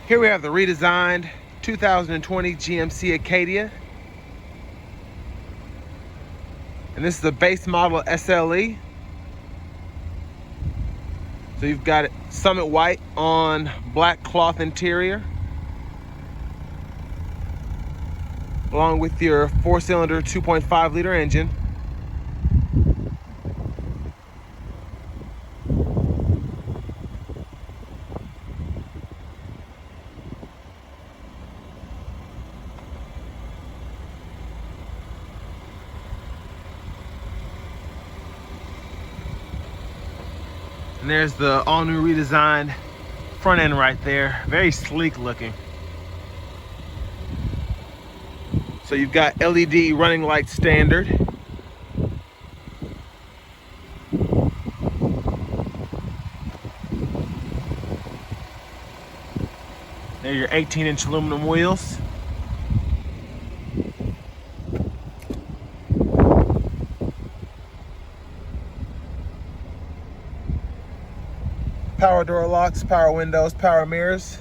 Here we have the redesigned 2020 GMC Acadia. And this is the base model SLE. So you've got it Summit White on black cloth interior, along with your 4-cylinder 2.5 liter engine. And there's the all-new redesigned front end right there. Very sleek looking. So you've got LED running lights standard. There are your 18-inch aluminum wheels. Power door locks, power windows, power mirrors,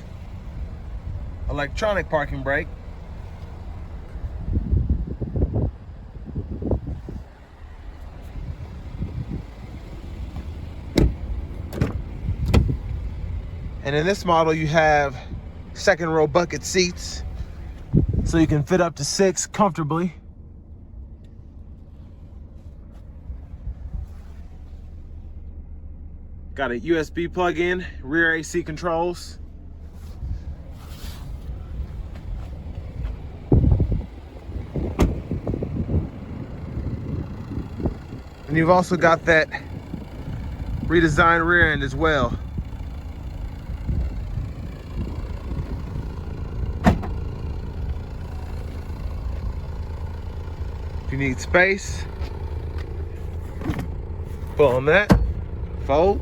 electronic parking brake. And in this model, you have second row bucket seats, so you can fit up to 6 comfortably. Got a USB plug-in, rear AC controls. And you've also got that redesigned rear end as well. If you need space, pull on that, fold.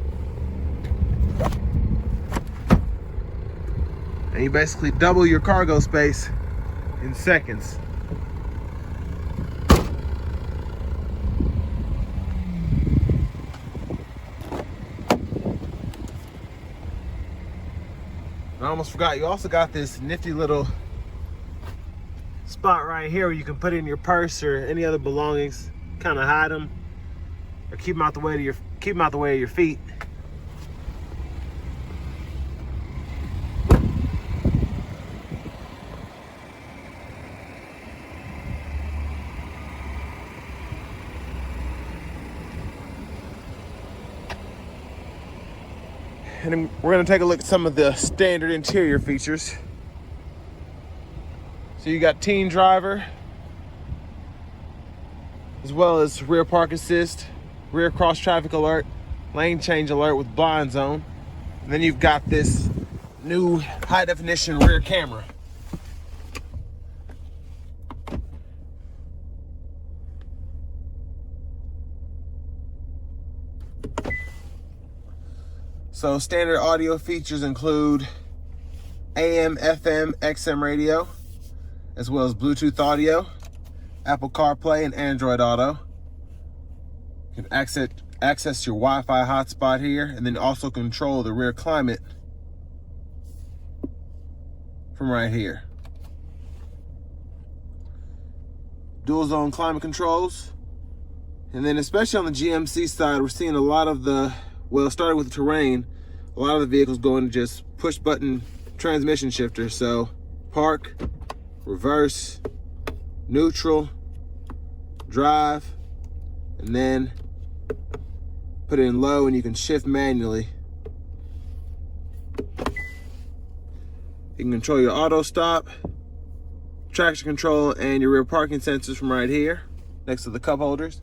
And you basically double your cargo space in seconds. I almost forgot, you also got this nifty little spot right here where you can put in your purse or any other belongings, kind of hide them or keep them out the way of your feet. And then we're going to take a look at some of the standard interior features. So you got teen driver, as well as rear park assist, rear cross traffic alert, lane change alert with blind zone. And then you've got this new high definition rear camera. So standard audio features include AM, FM, XM radio, as well as Bluetooth audio, Apple CarPlay, and Android Auto. You can access your Wi-Fi hotspot here, and then also control the rear climate from right here. Dual zone climate controls. And then especially on the GMC side, we're seeing a lot of the, well, starting with the terrain, a lot of the vehicles going to just push button transmission shifter. So park, reverse, neutral, drive, and then put it in low and you can shift manually. You can control your auto stop, traction control, and your rear parking sensors from right here next to the cup holders.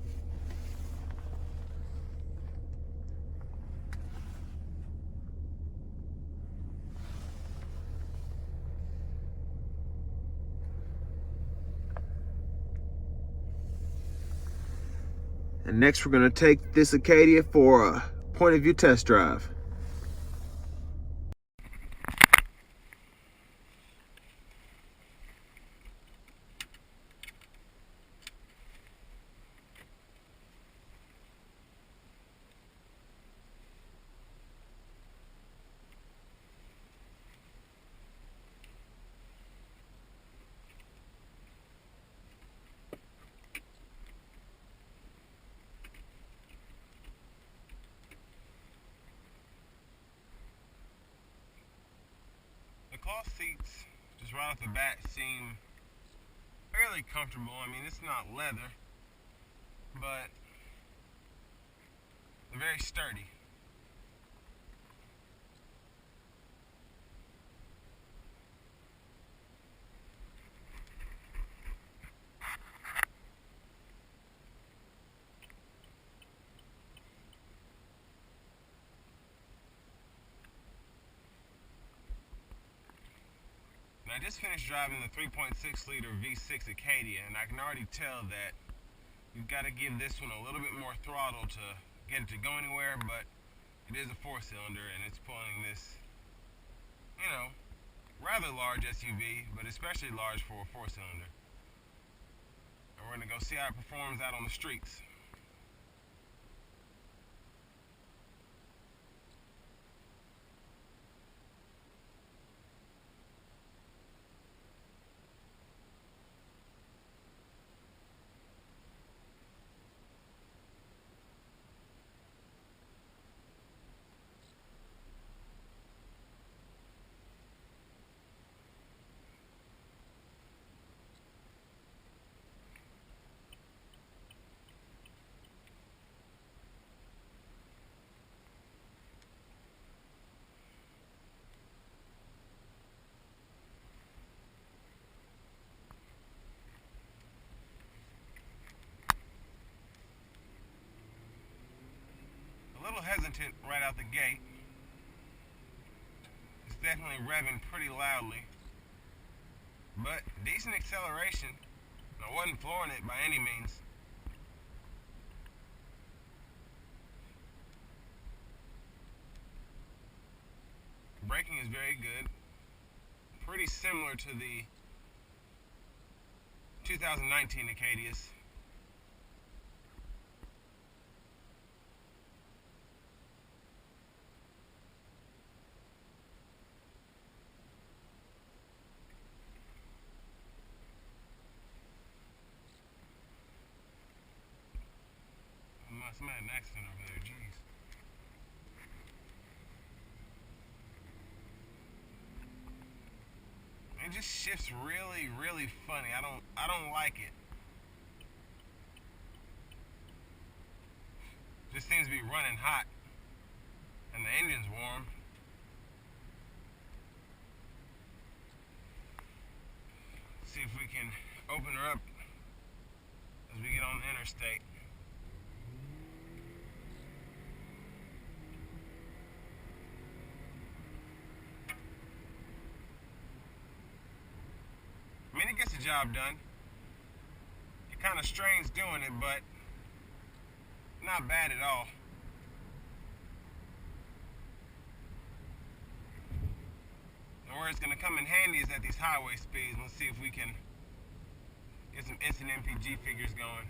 And next we're going to take this Acadia for a point of view test drive. cloth seats, just right off the bat, seem fairly comfortable. I mean, it's not leather, but they're very sturdy. And I just finished driving the 3.6 liter V6 Acadia, and I can already tell that you've got to give this one a little bit more throttle to get it to go anywhere, but it is a 4-cylinder and it's pulling this, you know, rather large SUV, but especially large for a 4-cylinder. And we're going to go see how it performs out on the streets. A little hesitant right out the gate. It's definitely revving pretty loudly, but decent acceleration. I wasn't flooring it by any means. Braking is very good, pretty similar to the 2019 Acadias. Somebody had an accident over there, jeez. It just shifts really, really funny. I don't like it. Just seems to be running hot, and the engine's warm. Let's see if we can open her up as we get on the interstate. I mean, it gets the job done. It kind of strains doing it, but not bad at all. And where it's going to come in handy is at these highway speeds. Let's see if we can get some instant MPG figures going.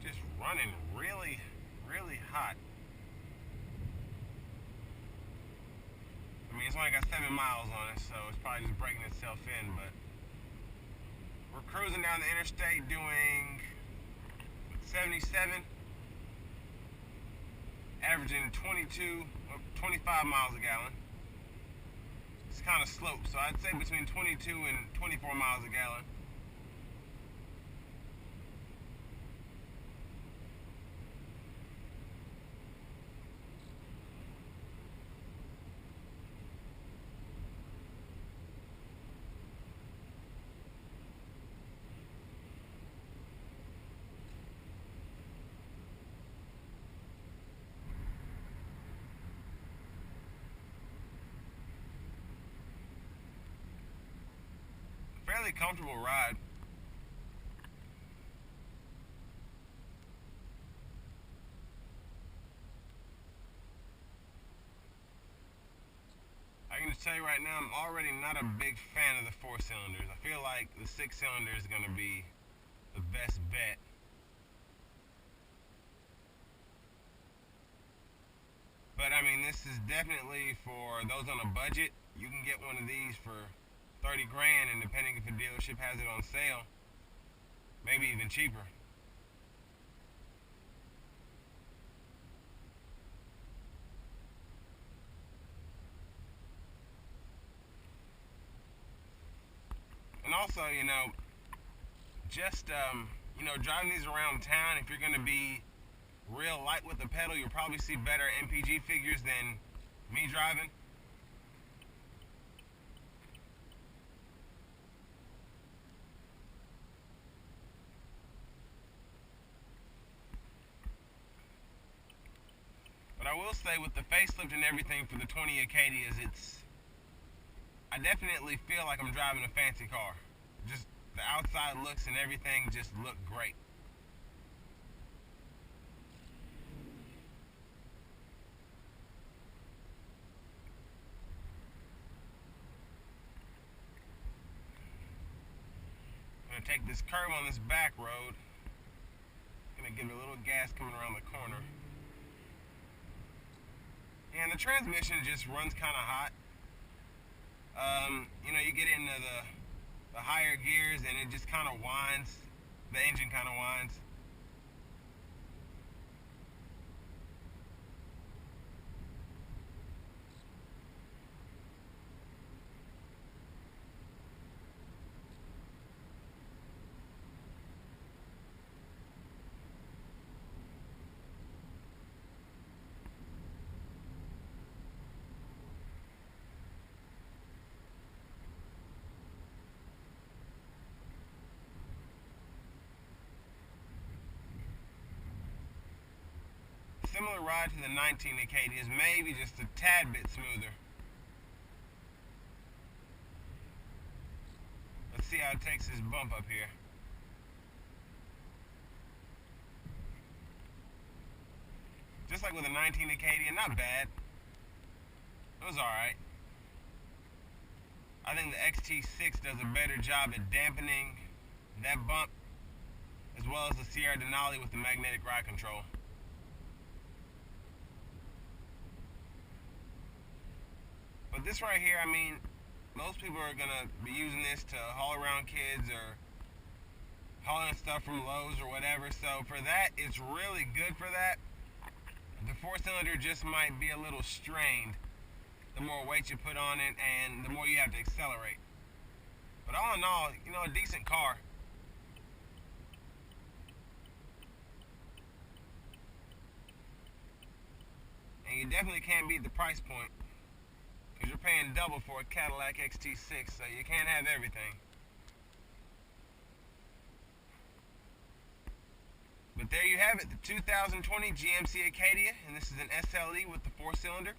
Just running really, really hot. I mean, it's only got 7 miles on it, so it's probably just breaking itself in, but we're cruising down the interstate doing 77, averaging 25 miles a gallon. It's kind of sloped, so I'd say between 22 and 24 miles a gallon. Fairly comfortable ride. I can just tell you right now, I'm already not a big fan of the 4-cylinders. I feel like the 6-cylinder is going to be the best bet. But I mean, this is definitely for those on a budget. You can get one of these for 30 grand, and depending if a dealership has it on sale, maybe even cheaper. also, you know, just, you know, driving these around town, if you're going to be real light with the pedal, you'll probably see better MPG figures than me driving. But I will say, with the facelift and everything for the 20 Acadias, I definitely feel like I'm driving a fancy car. Just the outside looks and everything just look great. I'm gonna take this curve on this back road. Gonna give it a little gas coming around the corner. And the transmission just runs kind of hot. You know, you get into the higher gears and it just kind of whines. The engine kind of whines. Similar ride to the 19 Acadias, maybe just a tad bit smoother. Let's see how it takes this bump up here. Just like with the 19 Acadia, not bad. It was alright. I think the XT6 does a better job at dampening that bump, as well as the Sierra Denali with the magnetic ride control. But this right here, I mean, most people are going to be using this to haul around kids or hauling stuff from Lowe's or whatever. So for that, it's really good for that. The four-cylinder just might be a little strained the more weight you put on it and the more you have to accelerate. But all in all, you know, a decent car. And you definitely can't beat the price point, because you're paying double for a Cadillac XT6, so you can't have everything. But there you have it, the 2020 GMC Acadia, and this is an SLE with the 4-cylinder.